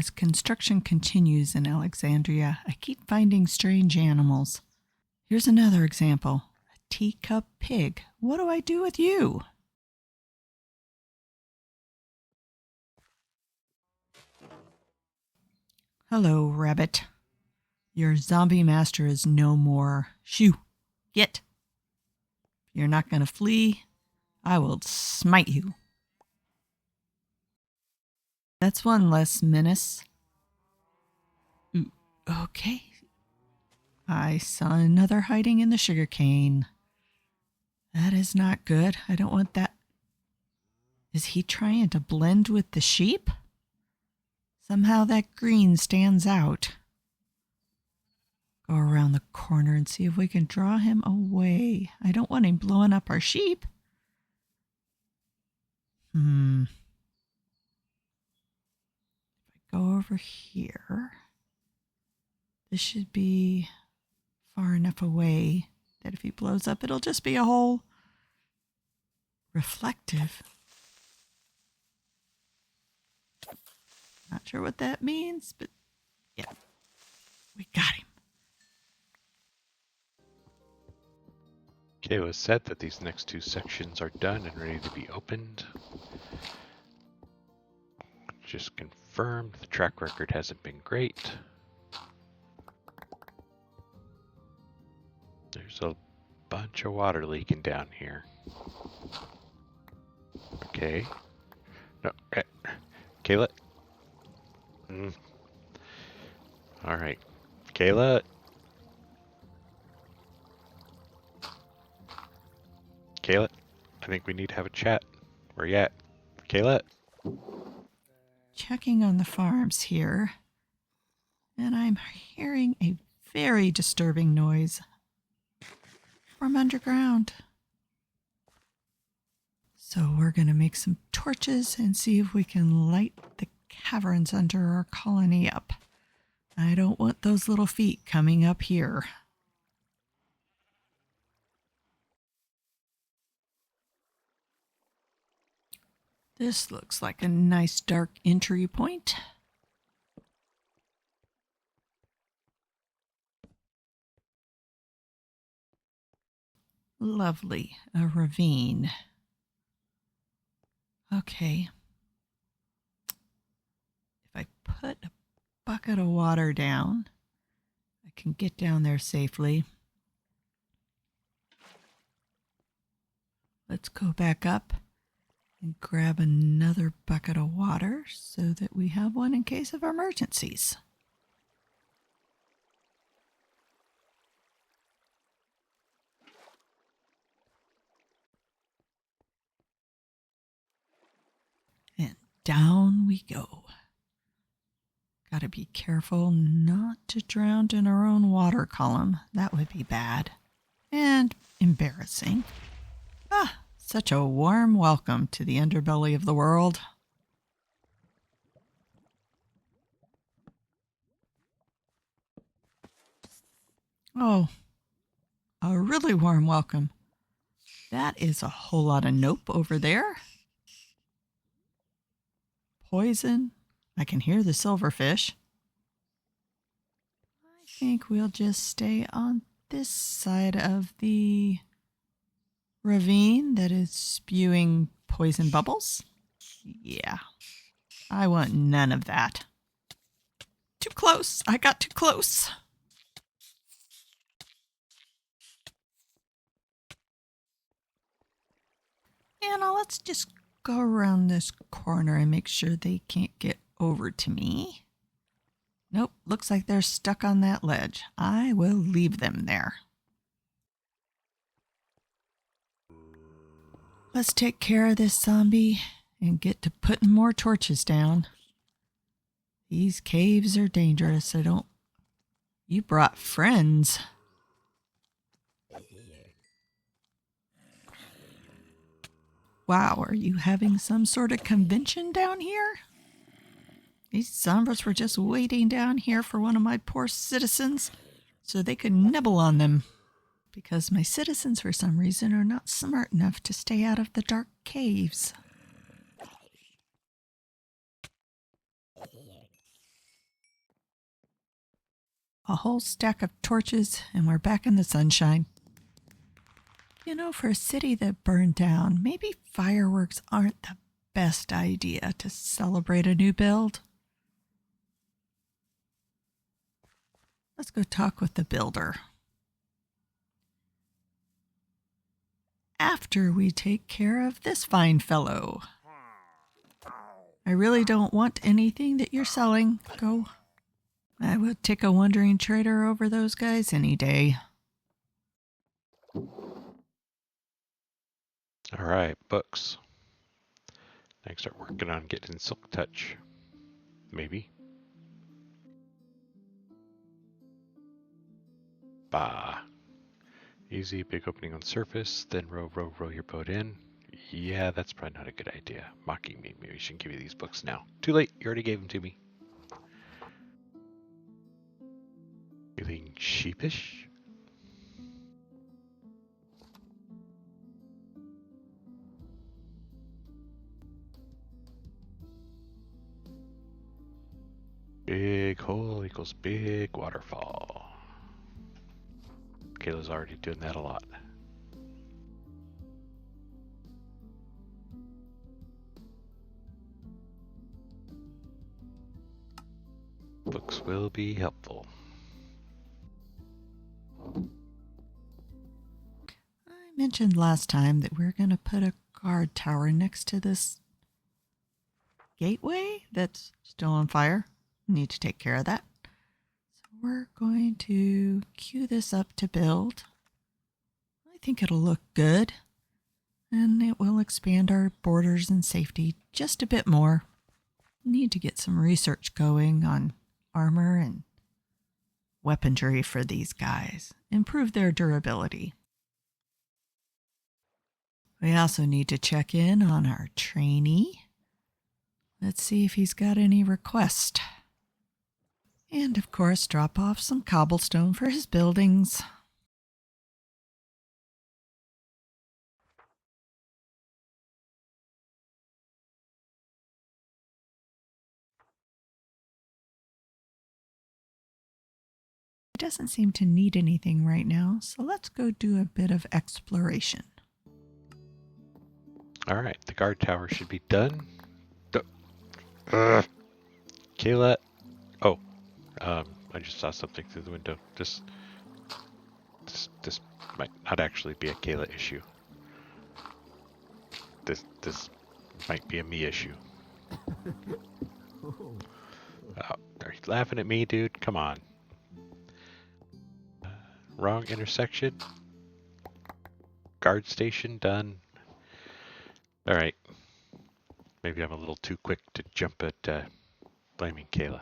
As construction continues in Alexandria, I keep finding strange animals. Here's another example. A teacup pig. What do I do with you? Hello, rabbit. Your zombie master is no more. Shoo! Get! If you're not going to flee, I will smite you. That's one less menace. Ooh, okay. I saw another hiding in the sugarcane. That is not good. I don't want that. Is he trying to blend with the sheep? Somehow that green stands out. Go around the corner and see if we can draw him away. I don't want him blowing up our sheep. If I go over here, this should be far enough away that if he blows up, it'll just be a hole. Reflective. Not sure what that means, but yeah, we got him. Okay, it was said that these next two sections are done and ready to be opened. Just confirmed the track record hasn't been great. There's a bunch of water leaking down here. Okay. No, Kayla. All right, Kayla. Kayla, I think we need to have a chat. Where you at? Kayla? Checking on the farms here, and I'm hearing a very disturbing noise from underground. So we're going to make some torches and see if we can light the caverns under our colony up. I don't want those little feet coming up here. This looks like a nice dark entry point. Lovely, a ravine. Okay. If I put a bucket of water down, I can get down there safely. Let's go back up and grab another bucket of water so that we have one in case of emergencies. And down we go. Gotta be careful not to drown in our own water column. That would be bad and embarrassing. Such a warm welcome to the underbelly of the world. Oh, a really warm welcome. That is a whole lot of nope over there. Poison. I can hear the silverfish. I think we'll just stay on this side of the ravine that is spewing poison bubbles. Yeah, I want none of that. Too close. I got too close. And now let's just go around this corner and make sure they can't get over to me. Nope, looks like they're stuck on that ledge. I will leave them there. Let's take care of this zombie and get to putting more torches down. These caves are dangerous. You brought friends. Wow, are you having some sort of convention down here? These zombies were just waiting down here for one of my poor citizens so they could nibble on them. Because my citizens, for some reason, are not smart enough to stay out of the dark caves. a whole stack of torches, and we're back in the sunshine. You know, for a city that burned down, maybe fireworks aren't the best idea to celebrate a new build. Let's go talk with the builder. After we take care of this fine fellow. I really don't want anything that you're selling. Go. I would take a wandering trader over those guys any day. All right, books. I can start working on getting Silk Touch. Maybe. Bah. Easy, big opening on surface, then row your boat in. Yeah, that's probably not a good idea. Mocking me. Maybe we shouldn't give you these books now. Too late. You already gave them to me. Feeling sheepish? Big hole equals big waterfall. Kayla's already doing that a lot. Books will be helpful. I mentioned last time that we're going to put a guard tower next to this gateway that's still on fire. We need to take care of that. So we're going to queue this up to build. I think it'll look good, and it will expand our borders and safety just a bit more. Need to get some research going on armor and weaponry for these guys. Improve their durability. We also need to check in on our trainee. Let's see if he's got any requests. And of course, drop off some cobblestone for his buildings. He doesn't seem to need anything right now, so let's go do a bit of exploration. All right, the guard tower should be done. Kayla. Oh, I just saw something through the window. This might not actually be a Kayla issue. This might be a me issue. Are you laughing at me, dude? Come on. Wrong intersection. Guard station done. All right. Maybe I'm a little too quick to jump at blaming Kayla.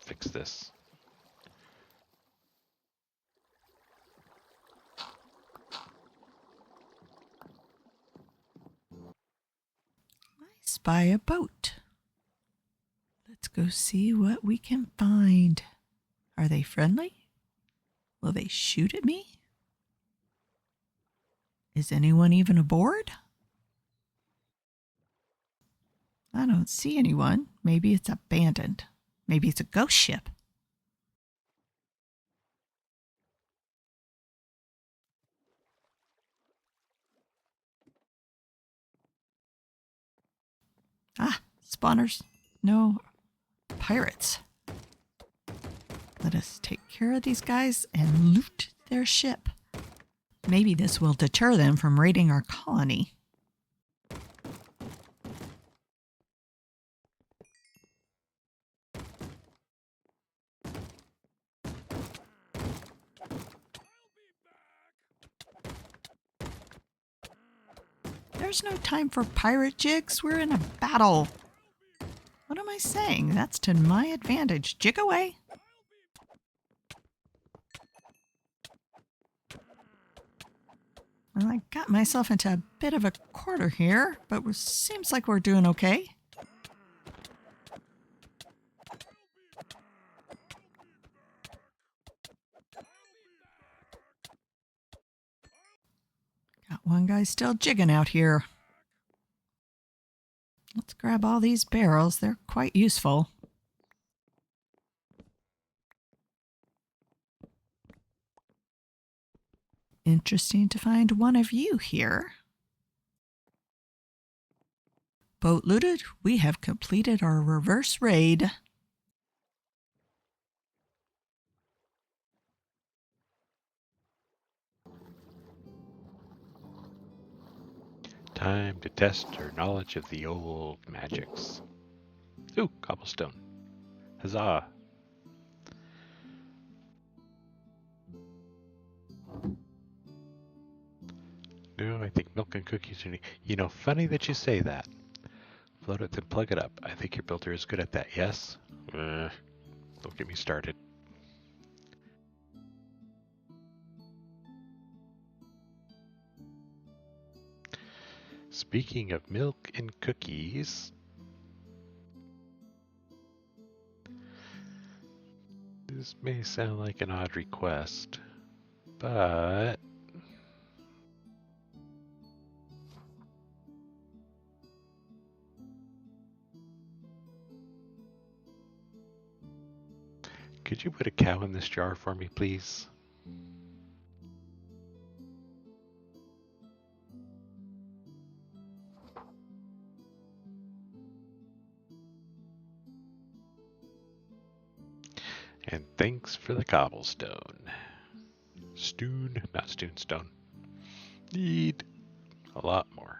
Fix this. I spy a boat. Let's go see what we can find. Are they friendly? Will they shoot at me? Is anyone even aboard? I don't see anyone. Maybe it's abandoned. Maybe it's a ghost ship. Ah, spawners. No, pirates. Let us take care of these guys and loot their ship. Maybe this will deter them from raiding our colony. There's no time for pirate jigs. We're in a battle. What am I saying? That's to my advantage. Jig away. Well, I got myself into a bit of a corner here, but it seems like we're doing okay. Got one guy still jigging out here. Let's grab all these barrels. They're quite useful. Interesting to find one of you here. Boat looted, we have completed our reverse raid. Time to test our knowledge of the old magics. Ooh, cobblestone. Huzzah. No, I think milk and cookies are neat. You know, funny that you say that. Float it, then plug it up. I think your builder is good at that, yes? Don't get me started. Speaking of milk and cookies, this may sound like an odd request, but could you put a cow in this jar for me, please? And thanks for the cobblestone. Not stone. Need a lot more.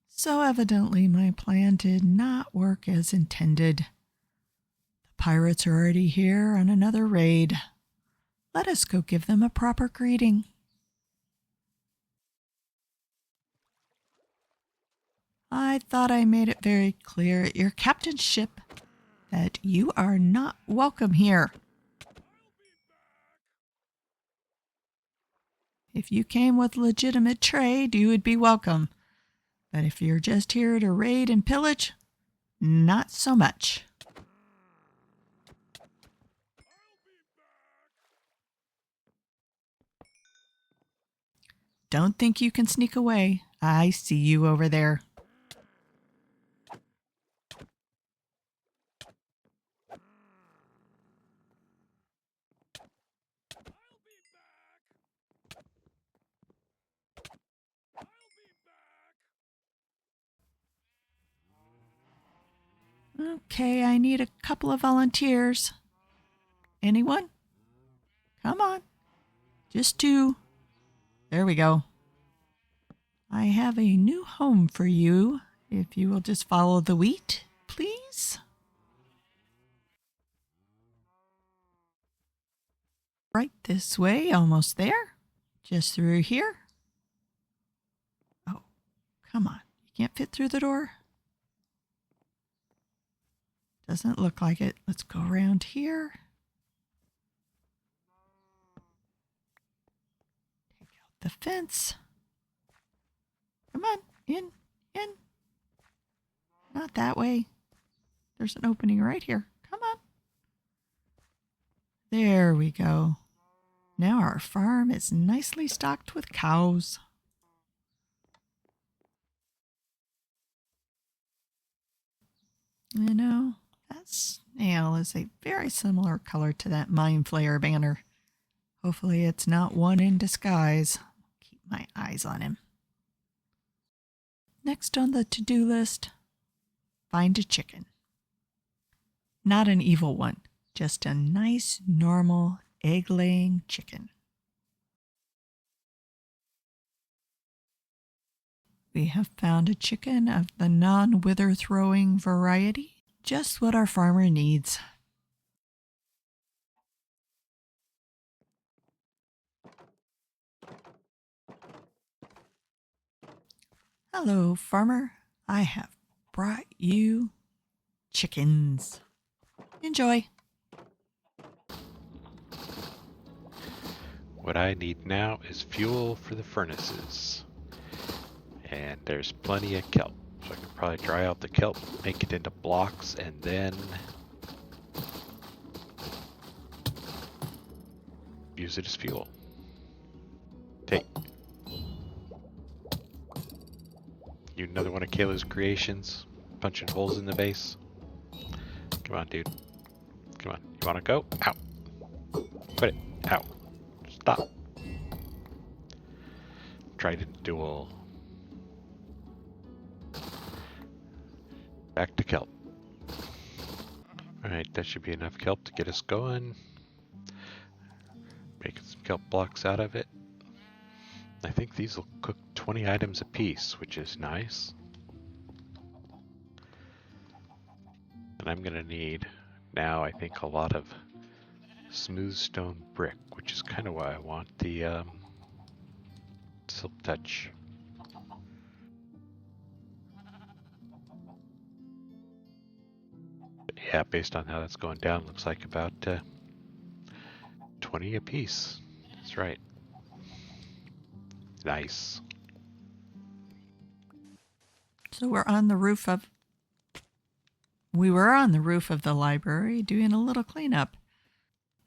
So evidently my plan did not work as intended. The pirates are already here on another raid. Let us go give them a proper greeting. I thought I made it very clear at your captain's ship that you are not welcome here. If you came with legitimate trade, you would be welcome. But if you're just here to raid and pillage, not so much. Don't think you can sneak away. I see you over there. Okay, I need a couple of volunteers. Anyone? Come on. Just two. There we go. I have a new home for you. If you will just follow the wheat, please. Right this way, almost there. Just through here. Oh, come on. You can't fit through the door? Doesn't look like it. Let's go around here. Take out the fence. Come on, in. Not that way. There's an opening right here. Come on. There we go. Now our farm is nicely stocked with cows. You know, that snail is a very similar color to that Mind Flayer banner. Hopefully it's not one in disguise. Keep my eyes on him. Next on the to-do list, find a chicken. Not an evil one, just a nice, normal, egg-laying chicken. We have found a chicken of the non-wither-throwing variety, just what our farmer needs. Hello, farmer. I have brought you chickens. Enjoy. What I need now is fuel for the furnaces. And there's plenty of kelp. So I can probably dry out the kelp, make it into blocks, and then use it as fuel. Take. You another one of Kayla's creations? Punching holes in the base? Come on, dude. You wanna go? Out. Quit it. Out. Stop. Trident duel. Back to kelp. Alright, that should be enough kelp to get us going. Making some kelp blocks out of it. I think these will cook 20 items apiece, which is nice. And I'm gonna need now, I think, a lot of smooth stone brick, which is kind of why I want the silk touch. But yeah, based on how that's going down, looks like about 20 apiece. That's right. Nice. So we were on the roof of the library doing a little cleanup.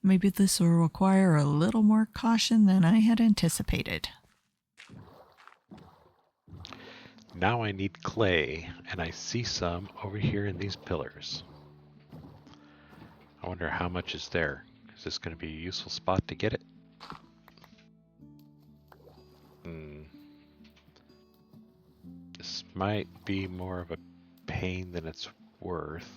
Maybe this will require a little more caution than I had anticipated. Now I need clay, and I see some over here in these pillars. I wonder how much is there. Is this going to be a useful spot to get it? This might be more of a pain than it's worth.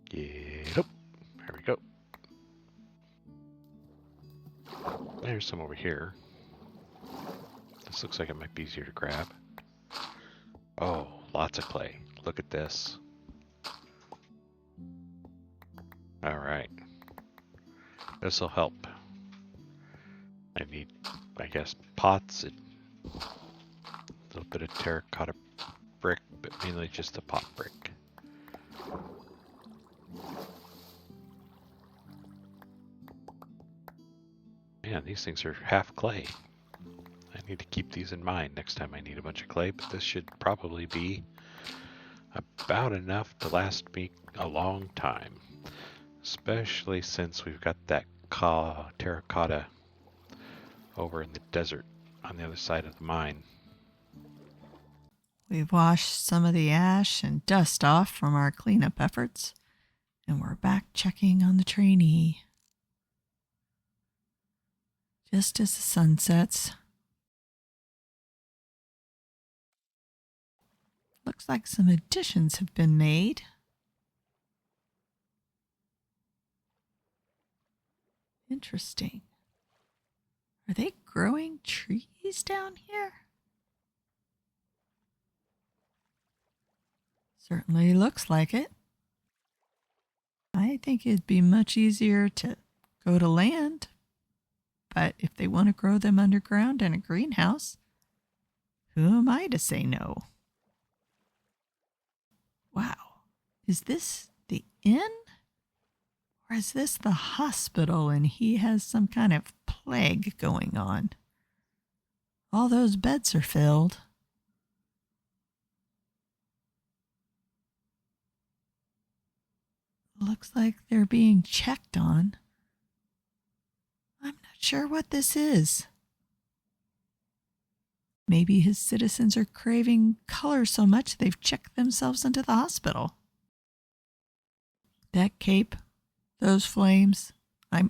Get up. There we go. There's some over here. This looks like it might be easier to grab. Oh, lots of clay. Look at this. Alright. This'll help. I need, I guess, pots and a little bit of terracotta brick, but mainly just the pot brick. Man, these things are half clay. I need to keep these in mind next time I need a bunch of clay, but this should probably be about enough to last me a long time. Especially since we've got that terracotta over in the desert on the other side of the mine. We've washed some of the ash and dust off from our cleanup efforts, and we're back checking on the trainee. Just as the sun sets, looks like some additions have been made. Interesting. Are they growing trees down here? Certainly looks like it. I think it'd be much easier to go to land, but if they want to grow them underground in a greenhouse, who am I to say no? Wow. Is this the inn? Or is this the hospital and he has some kind of plague going on? All those beds are filled. Looks like they're being checked on. I'm not sure what this is. Maybe his citizens are craving color so much they've checked themselves into the hospital. That cape, those flames, I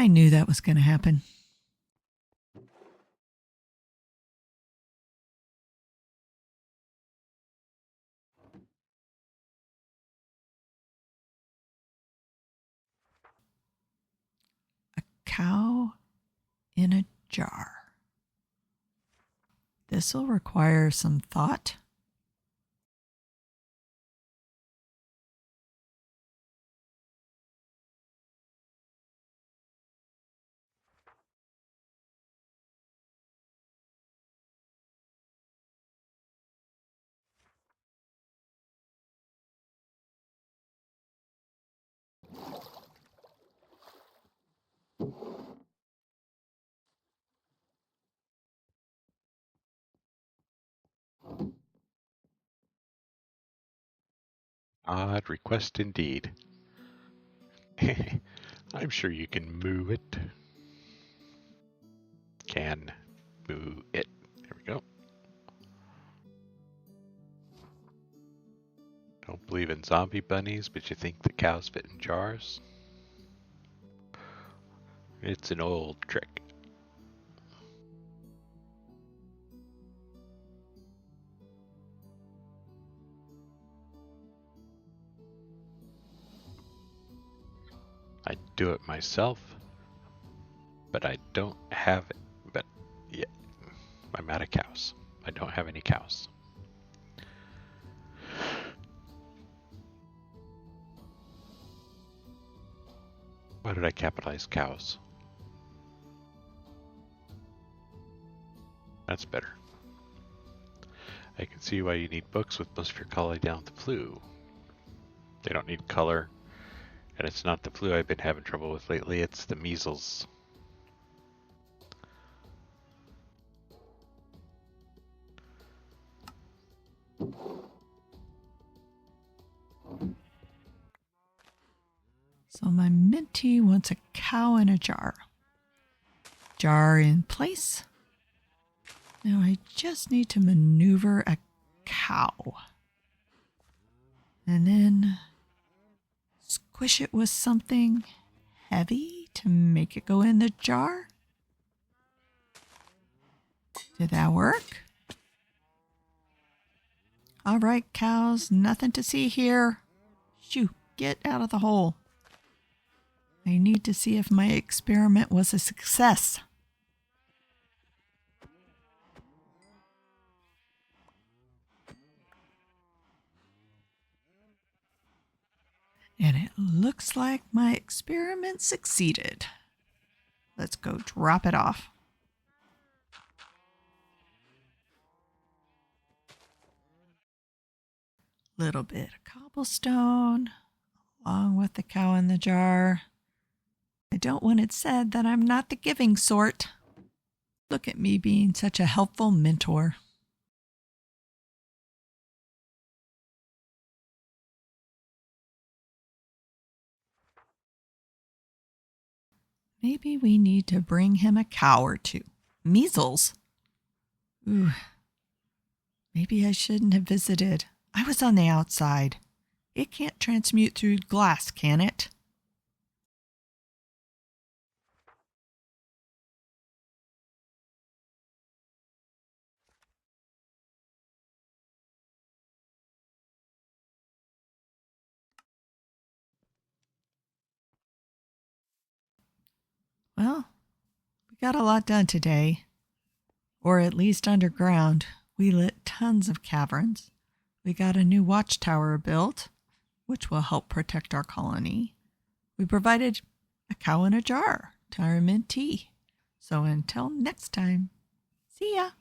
knew that was going to happen. A cow in a jar. This'll require some thought. Odd request indeed. I'm sure you can move it. Can move it. There we go. in zombie bunnies, but you think the cows fit in jars? It's an old trick. I do it myself, but I don't have it. But yeah, I'm out of cows. I don't have any cows. Why did I capitalize cows? That's better. I can see why you need books with most of your color down with the flu. They don't need color, and it's not the flu I've been having trouble with lately, it's the measles. So my Minty wants a cow in a jar. Jar in place. Now I just need to maneuver a cow. And then squish it with something heavy to make it go in the jar. Did that work? All right, cows, nothing to see here. Shoo, get out of the hole. I need to see if my experiment was a success. And it looks like my experiment succeeded. Let's go drop it off. Little bit of cobblestone, along with the cow in the jar. I don't want it said that I'm not the giving sort. Look at me being such a helpful mentor. Maybe we need to bring him a cow or two. Measles? Ooh. Maybe I shouldn't have visited. I was on the outside. It can't transmute through glass, can it? Well, we got a lot done today. Or at least underground. We lit tons of caverns. We got a new watchtower built, which will help protect our colony. We provided a cow in a jar to our Minty. So until next time, see ya!